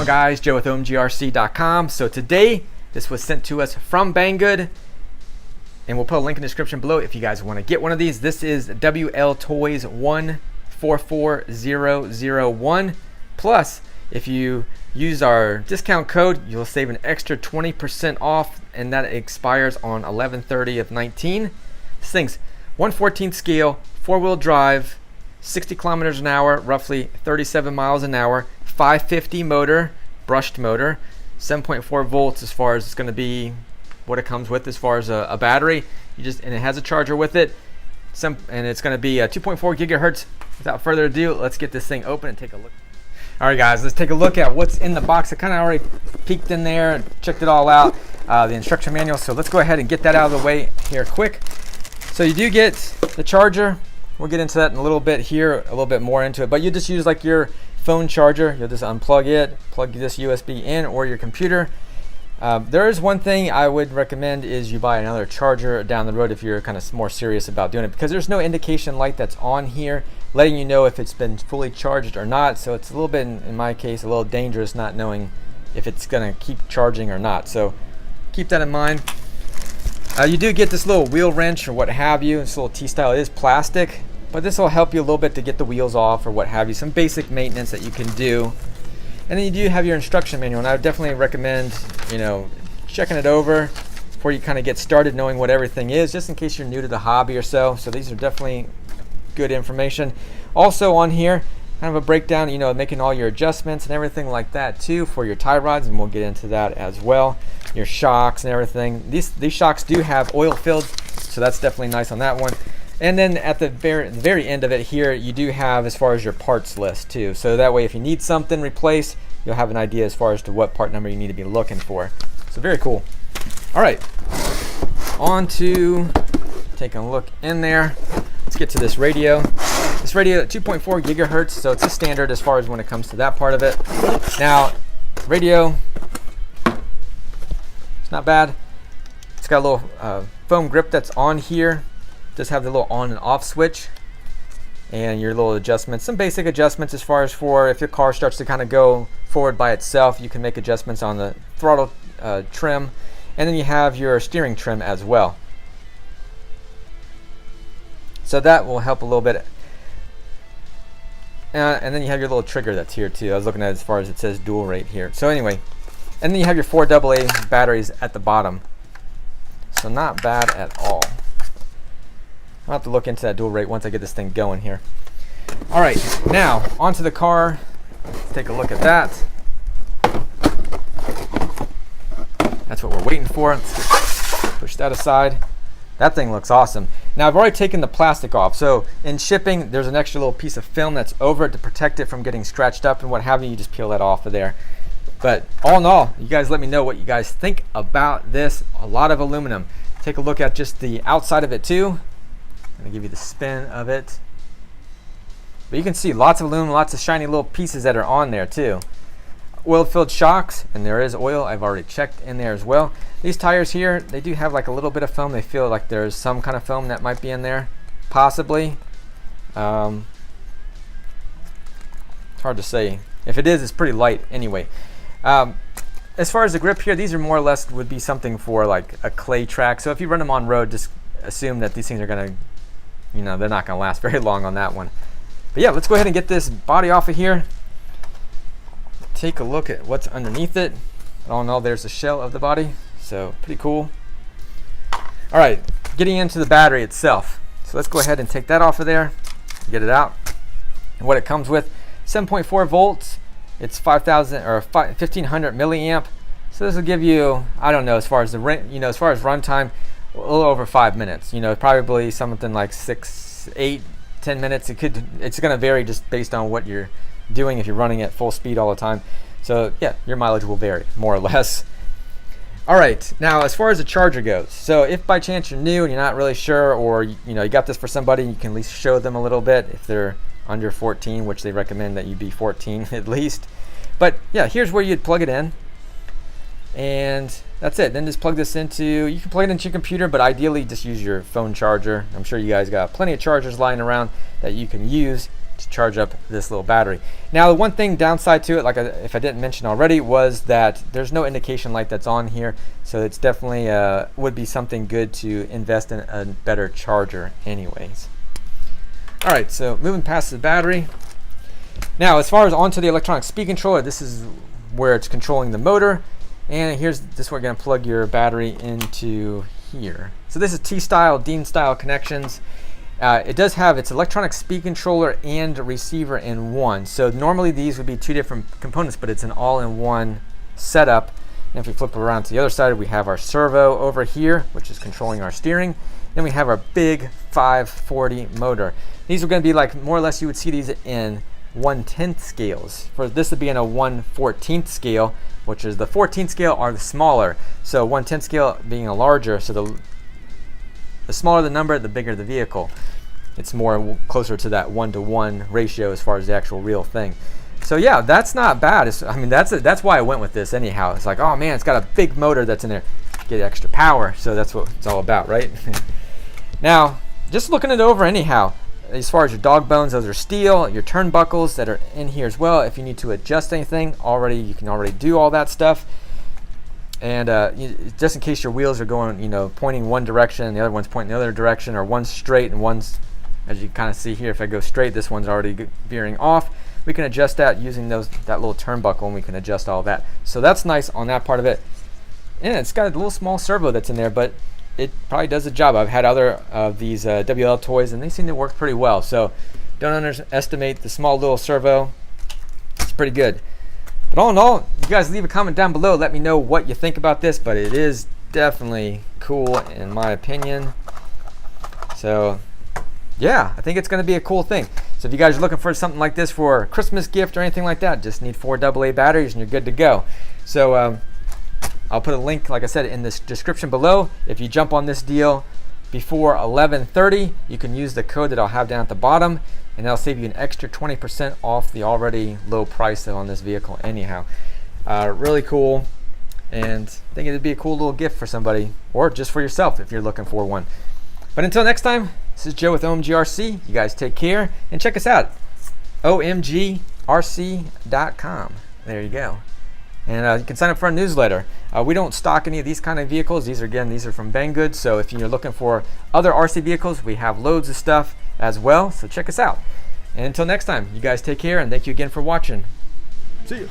on, guys? Joe with omgrc.com. So today this was sent to us from Banggood, and we'll put a link in the description below if you guys want to get one of these. This is Wltoys 144001. Plus, if you use our discount code, you'll save an extra 20% off, and that expires on 11/30 of 19. This thing's 1/14 scale, 4-wheel drive, 60 kilometers an hour, roughly 37 miles an hour, 550 motor, brushed motor, 7.4 volts as far as it's going to be what it comes with as far as a battery. And it has a charger with it. And it's going to be 2.4 gigahertz. Without further ado, let's get this thing open and take a look. All right, guys, let's take a look at what's in the box. I kind of already peeked in there and checked it all out, the instruction manual. So let's go ahead and get that out of the way here quick. So you do get the charger. We'll get into that in a little bit here, a little bit more into it. But you just use like your phone charger. You'll just unplug it, plug this USB in, or your computer. There is one thing I would recommend is you buy another charger down the road if you're kind of more serious about doing it, because there's no indication light that's on here letting you know if it's been fully charged or not. So it's a little bit, in my case, a little dangerous not knowing if it's going to keep charging or not. So keep that in mind. You do get this little wheel wrench or what have you. This little T-style, it is plastic, but this will help you a little bit to get the wheels off or what have you. Some basic maintenance that you can do. And then you do have your instruction manual, and I would definitely recommend, checking it over before you kind of get started, knowing what everything is, just in case you're new to the hobby or so. So these are definitely good information. Also on here, kind of a breakdown, making all your adjustments and everything like that too for your tie rods, and we'll get into that as well. Your shocks and everything. These shocks do have oil filled, so that's definitely nice on that one. And then at the very end of it here, you do have as far as your parts list too. So that way if you need something replaced, you'll have an idea as far as to what part number you need to be looking for. So very cool. All right, on to taking a look in there. Let's get to this radio. This radio at 2.4 gigahertz, so it's a standard as far as when it comes to that part of it. Now, radio, it's not bad. It's got a little foam grip that's on here. Just have the little on and off switch and your little adjustments, some basic adjustments as far as for if your car starts to kind of go forward by itself, you can make adjustments on the throttle trim, and then you have your steering trim as well. So that will help a little bit. And then you have your little trigger that's here too. I was looking at it as far as it says dual rate here. So anyway, and then you have your 4 AA batteries at the bottom. So not bad at all. I'll have to look into that dual rate once I get this thing going here. All right, now onto the car. Let's take a look at that. That's what we're waiting for. Let's just push that aside. That thing looks awesome. Now I've already taken the plastic off. So in shipping, there's an extra little piece of film that's over it to protect it from getting scratched up and what have you. You just peel that off of there. But all in all, you guys let me know what you guys think about this. A lot of aluminum. Take a look at just the outside of it too. I'm going to give you the spin of it. But you can see lots of aluminum, lots of shiny little pieces that are on there too. Oil-filled shocks, and there is oil. I've already checked in there as well. These tires here, they do have like a little bit of foam. They feel like there's some kind of foam that might be in there, possibly. It's hard to say. If it is, it's pretty light anyway. As far as the grip here, these are more or less would be something for like a clay track. So if you run them on road, just assume that these things are going to, they're not going to last very long on that one. But yeah, let's go ahead and get this body off of here. Take a look at what's underneath it. All in all, there's the shell of the body. So pretty cool. All right, getting into the battery itself. So let's go ahead and take that off of there, get it out. And what it comes with, 7.4 volts. It's 1500 milliamp. So this will give you, I don't know, as far as as far as runtime, a little over 5 minutes. Probably something like 6, 8, 10 minutes. It's going to vary just based on what you're doing if you're running at full speed all the time. So yeah, your mileage will vary more or less. All right, now as far as the charger goes, so if by chance you're new and you're not really sure, or you got this for somebody, you can at least show them a little bit if they're under 14, which they recommend that you be 14 at least. But yeah, here's where you'd plug it in, and that's it. Then just plug this into, you can plug it into your computer, but ideally just use your phone charger. I'm sure you guys got plenty of chargers lying around that you can use to charge up this little battery. Now, the one thing downside to it, like if I didn't mention already, was that there's no indication light that's on here, so it's definitely would be something good to invest in a better charger anyways. All right, so moving past the battery. Now, as far as onto the electronic speed controller, this is where it's controlling the motor, and here's this where you're going to plug your battery into here. So this is T-style, Dean-style connections. It does have its electronic speed controller and receiver in one. So normally these would be two different components, but it's an all-in-one setup. And if we flip around to the other side, we have our servo over here, which is controlling our steering. Then we have our big 540 motor. These are going to be like more or less you would see these in 1/10 scales. For this to be in a 1/14 scale, which is the 14th scale are the smaller. So 1/10 scale being a larger, so the smaller the number, the bigger the vehicle. It's more closer to that 1-to-1 ratio as far as the actual real thing. So yeah, that's not bad. I mean, that's why I went with this anyhow. It's like, oh man, it's got a big motor that's in there. Get extra power. So that's what it's all about, right? Now, just looking it over anyhow, as far as your dog bones, those are steel. Your turnbuckles that are in here as well. If you need to adjust anything, you can already do all that stuff. And just in case your wheels are going, pointing one direction and the other one's pointing the other direction, or one's straight and one's, as you kind of see here, if I go straight, this one's already veering off. We can adjust that using that little turnbuckle, and we can adjust all that. So that's nice on that part of it. And it's got a little small servo that's in there, but it probably does the job. I've had other of these Wltoys, and they seem to work pretty well. So don't underestimate the small little servo. It's pretty good. But all in all, you guys leave a comment down below. Let me know what you think about this, but it is definitely cool in my opinion. So yeah, I think it's going to be a cool thing. So if you guys are looking for something like this for a Christmas gift or anything like that, just need 4 AA batteries and you're good to go. So I'll put a link, like I said, in this description below. If you jump on this deal before 11:30, you can use the code that I'll have down at the bottom, and that'll save you an extra 20% off the already low price on this vehicle anyhow. Really cool, and I think it'd be a cool little gift for somebody, or just for yourself if you're looking for one. But until next time, this is Joe with OMGRC. You guys take care, and check us out, omgrc.com. There you go. And you can sign up for our newsletter. We don't stock any of these kind of vehicles. These are from Banggood. So if you're looking for other RC vehicles, we have loads of stuff as well. So check us out. And until next time, you guys take care, and thank you again for watching. See you.